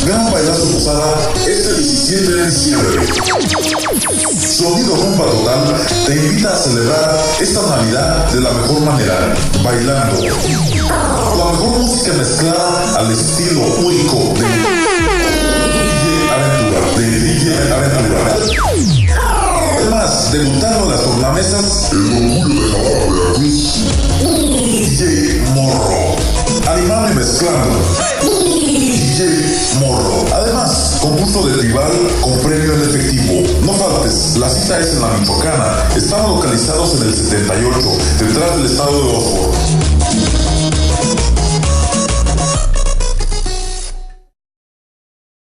Gran Bailazo Posada este 17 de diciembre. Sonido Rumba Total te invita a celebrar esta Navidad de la mejor manera, bailando. La mejor música mezclada al estilo único de DJ Aventura. Además, debutando en las tornamesas, el orgullo de Jalapa, Veracruz, DJ Morro. Animando y mezclando, DJ Morro. Además, concurso de tribal con premio en efectivo. No faltes, la cita es en la Michoacana. Estamos localizados en el 78, detrás del estado de Oxford.